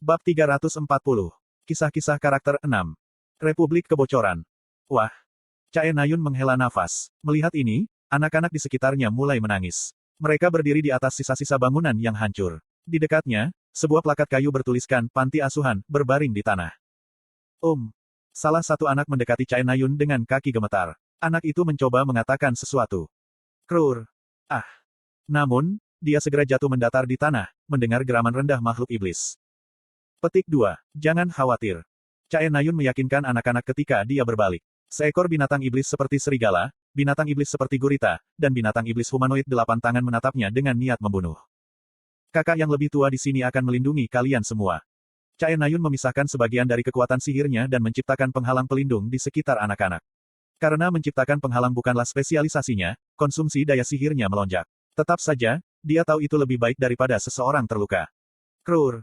Bab 340. Kisah-kisah karakter 6. Republik Kebocoran. Wah. Chae Nayun menghela nafas. Melihat ini, anak-anak di sekitarnya mulai menangis. Mereka berdiri di atas sisa-sisa bangunan yang hancur. Di dekatnya, sebuah plakat kayu bertuliskan panti asuhan berbaring di tanah. Salah satu anak mendekati Chae Nayun dengan kaki gemetar. Anak itu mencoba mengatakan sesuatu. Krur. Namun, dia segera jatuh mendatar di tanah, mendengar geraman rendah makhluk iblis. Petik 2. Jangan khawatir. Chae Nayun meyakinkan anak-anak ketika dia berbalik. Seekor binatang iblis seperti serigala, binatang iblis seperti gurita, dan binatang iblis humanoid 8 tangan menatapnya dengan niat membunuh. Kakak yang lebih tua di sini akan melindungi kalian semua. Chae Nayun memisahkan sebagian dari kekuatan sihirnya dan menciptakan penghalang pelindung di sekitar anak-anak. Karena menciptakan penghalang bukanlah spesialisasinya, konsumsi daya sihirnya melonjak. Tetap saja, dia tahu itu lebih baik daripada seseorang terluka. Krur.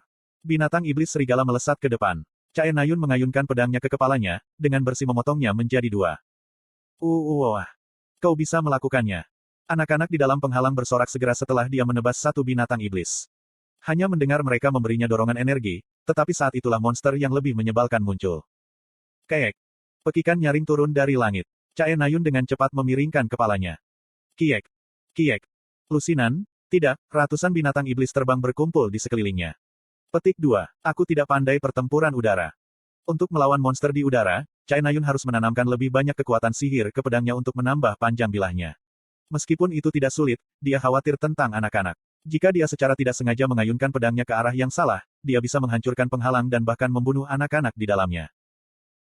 Binatang iblis serigala melesat ke depan. Chae Nayun mengayunkan pedangnya ke kepalanya, dengan bersih memotongnya menjadi 2. Kau bisa melakukannya. Anak-anak di dalam penghalang bersorak segera setelah dia menebas satu binatang iblis. Hanya mendengar mereka memberinya dorongan energi, tetapi saat itulah monster yang lebih menyebalkan muncul. Keek. Pekikan nyaring turun dari langit. Chae Nayun dengan cepat memiringkan kepalanya. Kiek. Kiek. Lusinan, tidak, ratusan binatang iblis terbang berkumpul di sekelilingnya. Petik 2. Aku tidak pandai pertempuran udara. Untuk melawan monster di udara, Chae Nayun harus menanamkan lebih banyak kekuatan sihir ke pedangnya untuk menambah panjang bilahnya. Meskipun itu tidak sulit, dia khawatir tentang anak-anak. Jika dia secara tidak sengaja mengayunkan pedangnya ke arah yang salah, dia bisa menghancurkan penghalang dan bahkan membunuh anak-anak di dalamnya.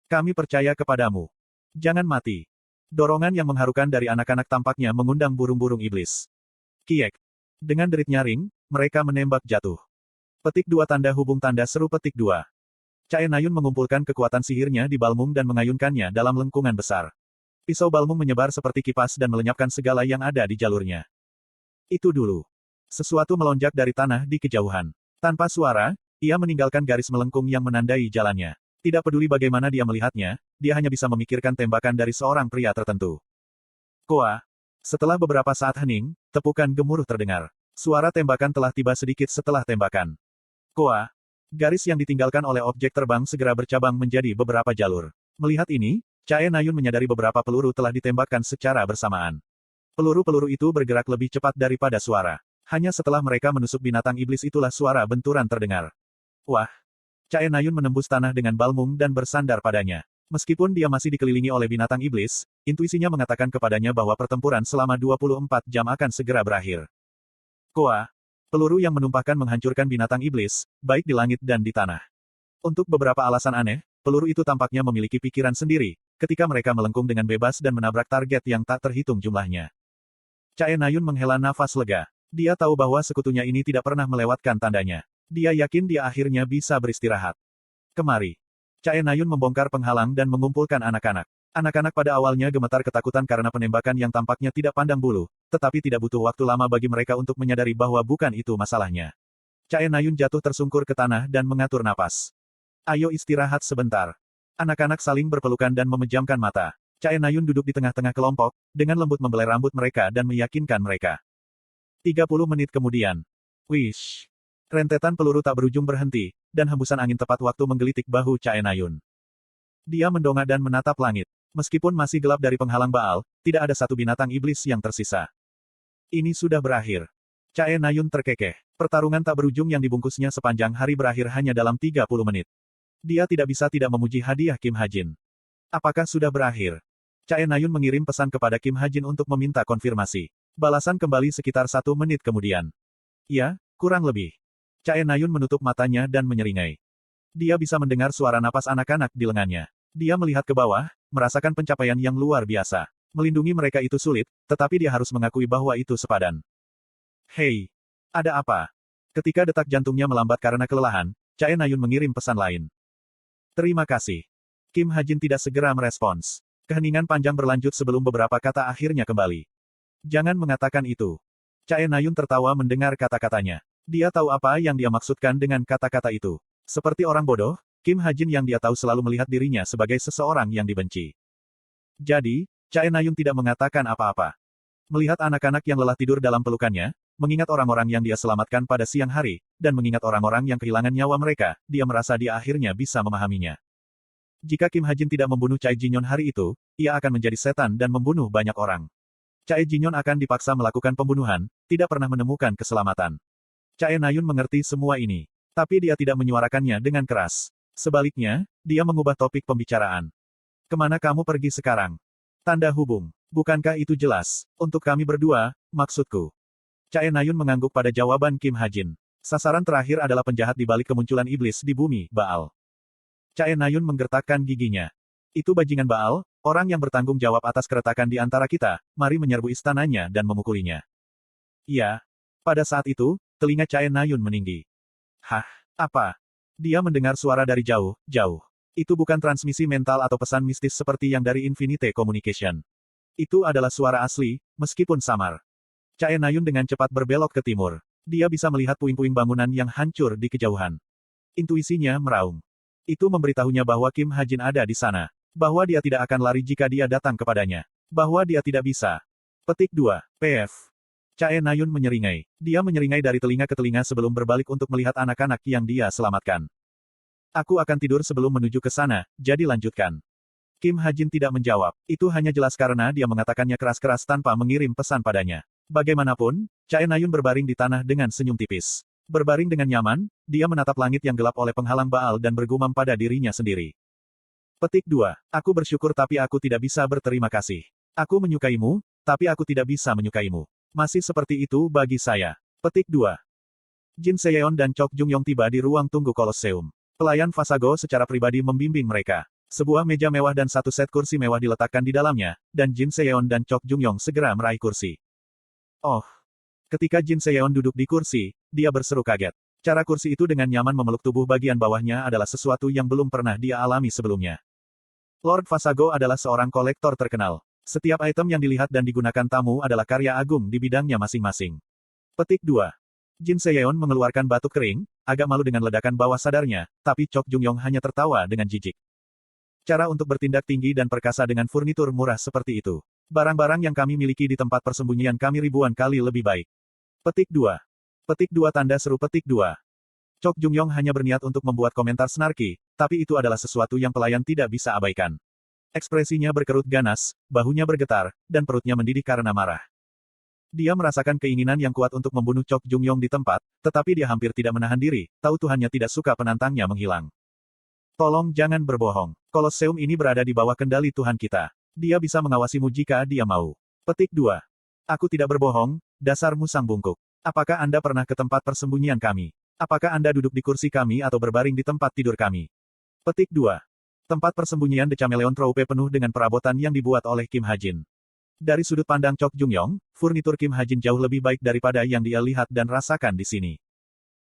Kami percaya kepadamu. Jangan mati. Dorongan yang mengharukan dari anak-anak tampaknya mengundang burung-burung iblis. Kiek. Dengan derit nyaring, mereka menembak jatuh. Petik 2 tanda hubung tanda seru petik 2. Chae Nayun mengumpulkan kekuatan sihirnya di balmung dan mengayunkannya dalam lengkungan besar. Pisau balmung menyebar seperti kipas dan melenyapkan segala yang ada di jalurnya. Itu dulu. Sesuatu melonjak dari tanah di kejauhan. Tanpa suara, ia meninggalkan garis melengkung yang menandai jalannya. Tidak peduli bagaimana dia melihatnya, dia hanya bisa memikirkan tembakan dari seorang pria tertentu. Koa. Setelah beberapa saat hening, tepukan gemuruh terdengar. Suara tembakan telah tiba sedikit setelah tembakan. Koa. Garis yang ditinggalkan oleh objek terbang segera bercabang menjadi beberapa jalur. Melihat ini, Chae Nayun menyadari beberapa peluru telah ditembakkan secara bersamaan. Peluru-peluru itu bergerak lebih cepat daripada suara. Hanya setelah mereka menusuk binatang iblis itulah suara benturan terdengar. Wah. Chae Nayun menembus tanah dengan balmung dan bersandar padanya. Meskipun dia masih dikelilingi oleh binatang iblis, intuisinya mengatakan kepadanya bahwa pertempuran selama 24 jam akan segera berakhir. Koa. Peluru yang menumpahkan menghancurkan binatang iblis, baik di langit dan di tanah. Untuk beberapa alasan aneh, peluru itu tampaknya memiliki pikiran sendiri, ketika mereka melengkung dengan bebas dan menabrak target yang tak terhitung jumlahnya. Chae Nayun menghela nafas lega. Dia tahu bahwa sekutunya ini tidak pernah melewatkan tandanya. Dia yakin dia akhirnya bisa beristirahat. Kemari. Chae Nayun membongkar penghalang dan mengumpulkan anak-anak. Anak-anak pada awalnya gemetar ketakutan karena penembakan yang tampaknya tidak pandang bulu, tetapi tidak butuh waktu lama bagi mereka untuk menyadari bahwa bukan itu masalahnya. Chae Nayun jatuh tersungkur ke tanah dan mengatur napas. Ayo istirahat sebentar. Anak-anak saling berpelukan dan memejamkan mata. Chae Nayun duduk di tengah-tengah kelompok, dengan lembut membelai rambut mereka dan meyakinkan mereka. 30 menit kemudian. Wish. Rentetan peluru tak berujung berhenti, dan hembusan angin tepat waktu menggelitik bahu Chae Nayun. Dia mendongak dan menatap langit. Meskipun masih gelap dari penghalang Baal, tidak ada satu binatang iblis yang tersisa. Ini sudah berakhir. Chae Nayun terkekeh. Pertarungan tak berujung yang dibungkusnya sepanjang hari berakhir hanya dalam 30 menit. Dia tidak bisa tidak memuji hadiah Kim Ha-jin. Apakah sudah berakhir? Chae Nayun mengirim pesan kepada Kim Ha-jin untuk meminta konfirmasi. Balasan kembali sekitar 1 menit kemudian. Ya, kurang lebih. Chae Nayun menutup matanya dan menyeringai. Dia bisa mendengar suara napas anak-anak di lengannya. Dia melihat ke bawah, merasakan pencapaian yang luar biasa. Melindungi mereka itu sulit, tetapi dia harus mengakui bahwa itu sepadan. Hei, ada apa? Ketika detak jantungnya melambat karena kelelahan, Chae Nayun mengirim pesan lain. Terima kasih. Kim Ha-jin tidak segera merespons. Keheningan panjang berlanjut sebelum beberapa kata akhirnya kembali. Jangan mengatakan itu. Chae Nayun tertawa mendengar kata-katanya. Dia tahu apa yang dia maksudkan dengan kata-kata itu. Seperti orang bodoh, Kim Ha-jin yang dia tahu selalu melihat dirinya sebagai seseorang yang dibenci. Jadi, Chae Nayun tidak mengatakan apa-apa. Melihat anak-anak yang lelah tidur dalam pelukannya, mengingat orang-orang yang dia selamatkan pada siang hari, dan mengingat orang-orang yang kehilangan nyawa mereka, dia merasa dia akhirnya bisa memahaminya. Jika Kim Ha Jin tidak membunuh Cai Jinyon hari itu, ia akan menjadi setan dan membunuh banyak orang. Cai Jinyon akan dipaksa melakukan pembunuhan, tidak pernah menemukan keselamatan. Cai Nayun mengerti semua ini. Tapi dia tidak menyuarakannya dengan keras. Sebaliknya, dia mengubah topik pembicaraan. Kemana kamu pergi sekarang? Tanda hubung. Bukankah itu jelas? Untuk kami berdua, maksudku. Cai Nayun mengangguk pada jawaban Kim Ha Jin. Sasaran terakhir adalah penjahat di balik kemunculan iblis di bumi, Baal. Cai Nayun menggertakkan giginya. Itu bajingan Baal, orang yang bertanggung jawab atas keretakan di antara kita, mari menyerbu istananya dan memukulinya. Iya. Pada saat itu, telinga Cai Nayun meninggi. Hah? Apa? Dia mendengar suara dari jauh, jauh. Itu bukan transmisi mental atau pesan mistis seperti yang dari Infinite Communication. Itu adalah suara asli, meskipun samar. Cai Nayun dengan cepat berbelok ke timur. Dia bisa melihat puing-puing bangunan yang hancur di kejauhan. Intuisinya meraung. Itu memberitahunya bahwa Kim Ha Jin ada di sana. Bahwa dia tidak akan lari jika dia datang kepadanya. Bahwa dia tidak bisa. Petik 2. PF. Cai Nayun menyeringai. Dia menyeringai dari telinga ke telinga sebelum berbalik untuk melihat anak-anak yang dia selamatkan. Aku akan tidur sebelum menuju ke sana, jadi lanjutkan. Kim Ha Jin tidak menjawab. Itu hanya jelas karena dia mengatakannya keras-keras tanpa mengirim pesan padanya. Bagaimanapun, Cai Nayun berbaring di tanah dengan senyum tipis. Berbaring dengan nyaman, dia menatap langit yang gelap oleh penghalang Baal dan bergumam pada dirinya sendiri. Petik 2. Aku bersyukur tapi aku tidak bisa berterima kasih. Aku menyukaimu, tapi aku tidak bisa menyukaimu. Masih seperti itu bagi saya. Petik 2. Jin Seyeon dan Chok Jung-yong tiba di ruang tunggu Kolosseum. Pelayan Fasago secara pribadi membimbing mereka. Sebuah meja mewah dan satu set kursi mewah diletakkan di dalamnya, dan Jin Seyeon dan Chok Jung-yong segera meraih kursi. Oh. Ketika Jin Seyeon duduk di kursi, dia berseru kaget. Cara kursi itu dengan nyaman memeluk tubuh bagian bawahnya adalah sesuatu yang belum pernah dia alami sebelumnya. Lord Fasago adalah seorang kolektor terkenal. Setiap item yang dilihat dan digunakan tamu adalah karya agung di bidangnya masing-masing. Petik 2. Jin Seyeon mengeluarkan batuk kering, agak malu dengan ledakan bawah sadarnya, tapi Chok Jung-yong hanya tertawa dengan jijik. Cara untuk bertindak tinggi dan perkasa dengan furnitur murah seperti itu. Barang-barang yang kami miliki di tempat persembunyian kami ribuan kali lebih baik. Petik 2. Petik 2 tanda seru petik 2. Chok Jung-yong hanya berniat untuk membuat komentar snarky, tapi itu adalah sesuatu yang pelayan tidak bisa abaikan. Ekspresinya berkerut ganas, bahunya bergetar, dan perutnya mendidih karena marah. Dia merasakan keinginan yang kuat untuk membunuh Chok Jung-yong di tempat, tetapi dia hampir tidak menahan diri, tahu Tuhannya tidak suka penantangnya menghilang. Tolong jangan berbohong. Kolosseum ini berada di bawah kendali Tuhan kita. Dia bisa mengawasimu jika dia mau. Petik 2. Aku tidak berbohong, dasar musang bungkuk. Apakah Anda pernah ke tempat persembunyian kami? Apakah Anda duduk di kursi kami atau berbaring di tempat tidur kami? Petik 2. Tempat persembunyian The Chameleon Troupe penuh dengan perabotan yang dibuat oleh Kim Ha Jin. Dari sudut pandang Chok Jung-yong, furnitur Kim Ha Jin jauh lebih baik daripada yang dia lihat dan rasakan di sini.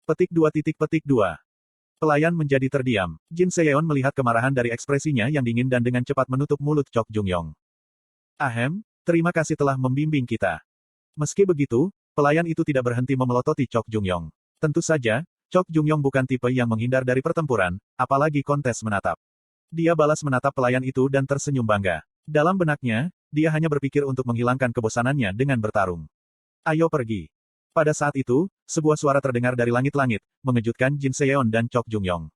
Petik 2. Petik 2. Pelayan menjadi terdiam. Jin Seyeon melihat kemarahan dari ekspresinya yang dingin dan dengan cepat menutup mulut Chok Jung-yong. Ahem, terima kasih telah membimbing kita. Meski begitu, pelayan itu tidak berhenti memelototi Chok Jung-yong. Tentu saja, Chok Jung-yong bukan tipe yang menghindar dari pertempuran, apalagi kontes menatap. Dia balas menatap pelayan itu dan tersenyum bangga. Dalam benaknya, dia hanya berpikir untuk menghilangkan kebosanannya dengan bertarung. Ayo pergi. Pada saat itu, sebuah suara terdengar dari langit-langit, mengejutkan Jin Seyeon dan Chok Jung-yong.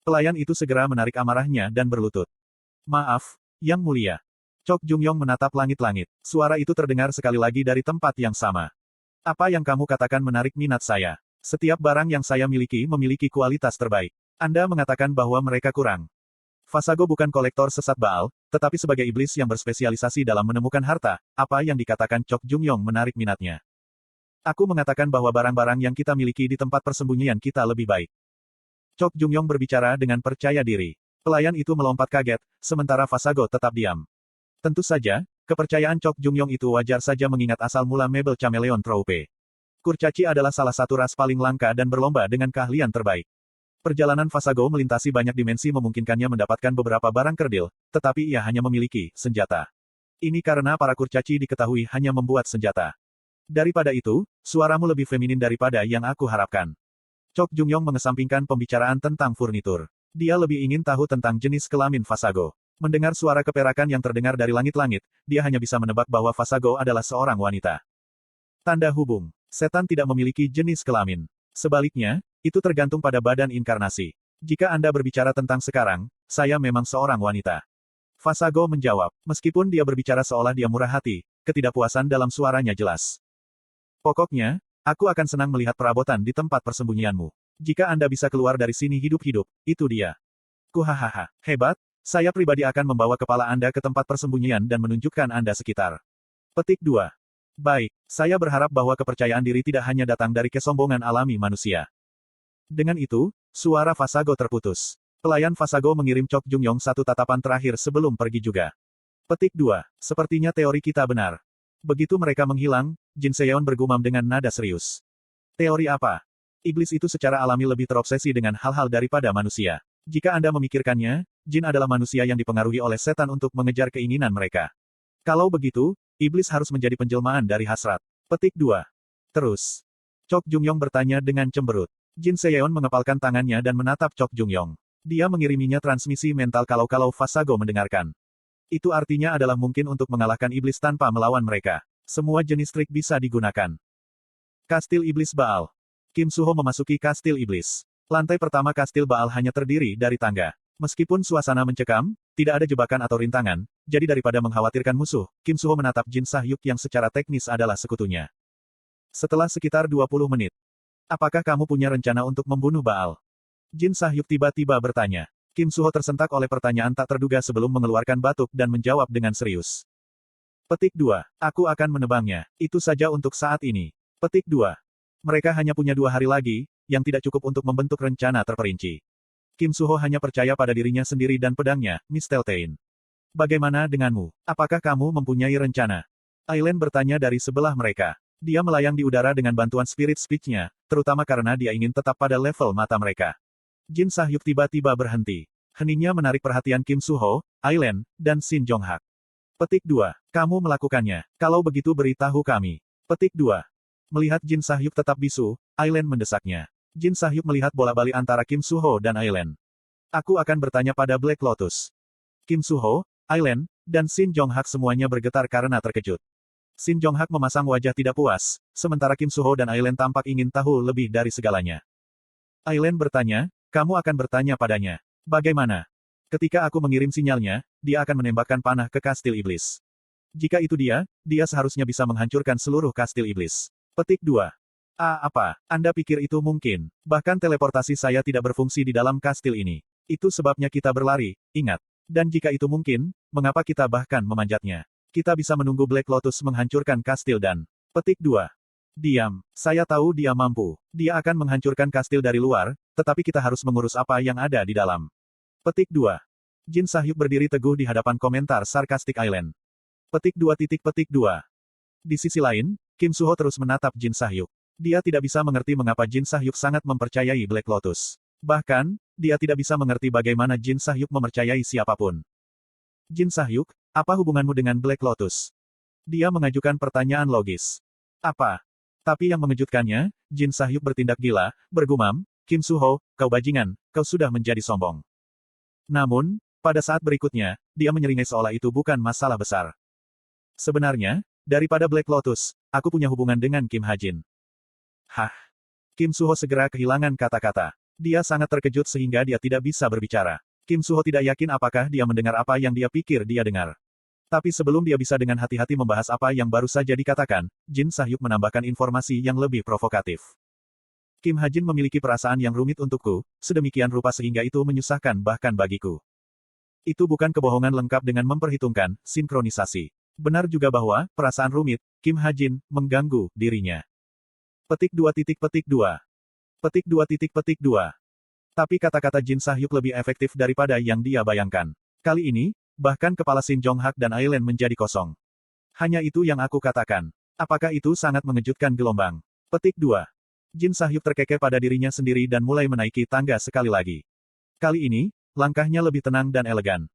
Pelayan itu segera menarik amarahnya dan berlutut. Maaf, Yang Mulia. Chok Jung-yong menatap langit-langit. Suara itu terdengar sekali lagi dari tempat yang sama. Apa yang kamu katakan menarik minat saya? Setiap barang yang saya miliki memiliki kualitas terbaik. Anda mengatakan bahwa mereka kurang. Fasago bukan kolektor sesat Baal, tetapi sebagai iblis yang berspesialisasi dalam menemukan harta, apa yang dikatakan Chok Jung-yong menarik minatnya. Aku mengatakan bahwa barang-barang yang kita miliki di tempat persembunyian kita lebih baik. Chok Jung-yong berbicara dengan percaya diri. Pelayan itu melompat kaget, sementara Fasago tetap diam. Tentu saja, kepercayaan Chok Jung-yong itu wajar saja mengingat asal mula mebel Chameleon Troupe. Kurcaci adalah salah satu ras paling langka dan berlomba dengan keahlian terbaik. Perjalanan Fasago melintasi banyak dimensi memungkinkannya mendapatkan beberapa barang kerdil, tetapi ia hanya memiliki senjata. Ini karena para kurcaci diketahui hanya membuat senjata. Daripada itu, suaramu lebih feminin daripada yang aku harapkan. Chok Jung-yong mengesampingkan pembicaraan tentang furnitur. Dia lebih ingin tahu tentang jenis kelamin Fasago. Mendengar suara keperakan yang terdengar dari langit-langit, dia hanya bisa menebak bahwa Fasago adalah seorang wanita. Tanda hubung. Setan tidak memiliki jenis kelamin. Sebaliknya, itu tergantung pada badan inkarnasi. Jika Anda berbicara tentang sekarang, saya memang seorang wanita. Fasago menjawab, meskipun dia berbicara seolah dia murah hati, ketidakpuasan dalam suaranya jelas. Pokoknya, aku akan senang melihat perabotan di tempat persembunyianmu. Jika Anda bisa keluar dari sini hidup-hidup, itu dia. Kuhahaha, hebat, saya pribadi akan membawa kepala Anda ke tempat persembunyian dan menunjukkan Anda sekitar. Petik 2. Baik, saya berharap bahwa kepercayaan diri tidak hanya datang dari kesombongan alami manusia. Dengan itu, suara Fasago terputus. Pelayan Fasago mengirim Chok Jungyong satu tatapan terakhir sebelum pergi juga. Petik 2. Sepertinya teori kita benar. Begitu mereka menghilang, Jin Seon bergumam dengan nada serius. Teori apa? Iblis itu secara alami lebih terobsesi dengan hal-hal daripada manusia. Jika Anda memikirkannya, Jin adalah manusia yang dipengaruhi oleh setan untuk mengejar keinginan mereka. Kalau begitu, iblis harus menjadi penjelmaan dari hasrat. Petik 2. Terus. Chok Jungyong bertanya dengan cemberut. Jin Seon mengepalkan tangannya dan menatap Chok Jungyong. Dia mengiriminya transmisi mental kalau Fasago mendengarkan. Itu artinya adalah mungkin untuk mengalahkan iblis tanpa melawan mereka. Semua jenis trik bisa digunakan. Kastil Iblis Baal. Kim Suho memasuki Kastil Iblis. Lantai pertama Kastil Baal hanya terdiri dari tangga. Meskipun suasana mencekam, tidak ada jebakan atau rintangan, jadi daripada mengkhawatirkan musuh, Kim Suho menatap Jin Sahyuk yang secara teknis adalah sekutunya. Setelah sekitar 20 menit. Apakah kamu punya rencana untuk membunuh Baal? Jin Sahyuk tiba-tiba bertanya. Kim Suho tersentak oleh pertanyaan tak terduga sebelum mengeluarkan batuk dan menjawab dengan serius. Petik 2. Aku akan menebangnya. Itu saja untuk saat ini. Petik 2. Mereka hanya punya 2 hari lagi, yang tidak cukup untuk membentuk rencana terperinci. Kim Suho hanya percaya pada dirinya sendiri dan pedangnya, Miss Teltein. Bagaimana denganmu? Apakah kamu mempunyai rencana? Aileen bertanya dari sebelah mereka. Dia melayang di udara dengan bantuan spirit speech-nya, terutama karena dia ingin tetap pada level mata mereka. Jin Sahyuk tiba-tiba berhenti. Heningnya menarik perhatian Kim Suho, Aileen, dan Shin Jonghak. Petik 2. Kamu melakukannya. Kalau begitu beritahu kami. Petik 2. Melihat Jin Sahyuk tetap bisu, Aileen mendesaknya. Jin Sahyuk melihat bola-balik antara Kim Suho dan Aileen. Aku akan bertanya pada Black Lotus. Kim Suho, Aileen, dan Shin Jonghak semuanya bergetar karena terkejut. Shin Jonghak memasang wajah tidak puas, sementara Kim Suho dan Aileen tampak ingin tahu lebih dari segalanya. Aileen bertanya, kamu akan bertanya padanya. Bagaimana? Ketika aku mengirim sinyalnya, dia akan menembakkan panah ke Kastil Iblis. Jika itu dia seharusnya bisa menghancurkan seluruh Kastil Iblis. Petik 2. Apa? Anda pikir itu mungkin? Bahkan teleportasi saya tidak berfungsi di dalam kastil ini. Itu sebabnya kita berlari, ingat. Dan jika itu mungkin, mengapa kita bahkan memanjatnya? Kita bisa menunggu Black Lotus menghancurkan kastil dan... Petik 2. Diam. Saya tahu dia mampu. Dia akan menghancurkan kastil dari luar, tetapi kita harus mengurus apa yang ada di dalam. Petik 2. Jin Sahyuk berdiri teguh di hadapan komentar sarkastik Aileen. Petik 2. Di sisi lain, Kim Suho terus menatap Jin Sahyuk. Dia tidak bisa mengerti mengapa Jin Sahyuk sangat mempercayai Black Lotus. Bahkan, dia tidak bisa mengerti bagaimana Jin Sahyuk mempercayai siapapun. Jin Sahyuk, apa hubunganmu dengan Black Lotus? Dia mengajukan pertanyaan logis. Apa? Tapi yang mengejutkannya, Jin Sahyuk bertindak gila, bergumam, Kim Suho, kau bajingan, kau sudah menjadi sombong. Namun, pada saat berikutnya, dia menyeringai seolah itu bukan masalah besar. Sebenarnya, daripada Black Lotus, aku punya hubungan dengan Kim Hajin. Hah? Kim Suho segera kehilangan kata-kata. Dia sangat terkejut sehingga dia tidak bisa berbicara. Kim Suho tidak yakin apakah dia mendengar apa yang dia pikir dia dengar. Tapi sebelum dia bisa dengan hati-hati membahas apa yang baru saja dikatakan, Jin Sahyuk menambahkan informasi yang lebih provokatif. Kim Hajin memiliki perasaan yang rumit untukku, sedemikian rupa sehingga itu menyusahkan bahkan bagiku. Itu bukan kebohongan lengkap dengan memperhitungkan sinkronisasi. Benar juga bahwa, perasaan rumit, Kim Hajin, mengganggu dirinya. Petik 2. Petik 2. Tapi kata-kata Jin Sahyuk lebih efektif daripada yang dia bayangkan. Kali ini, bahkan kepala Shin Jonghak dan Aileen menjadi kosong. Hanya itu yang aku katakan. Apakah itu sangat mengejutkan gelombang? Petik 2. Jin Sahyuk terkekeh pada dirinya sendiri dan mulai menaiki tangga sekali lagi. Kali ini, langkahnya lebih tenang dan elegan.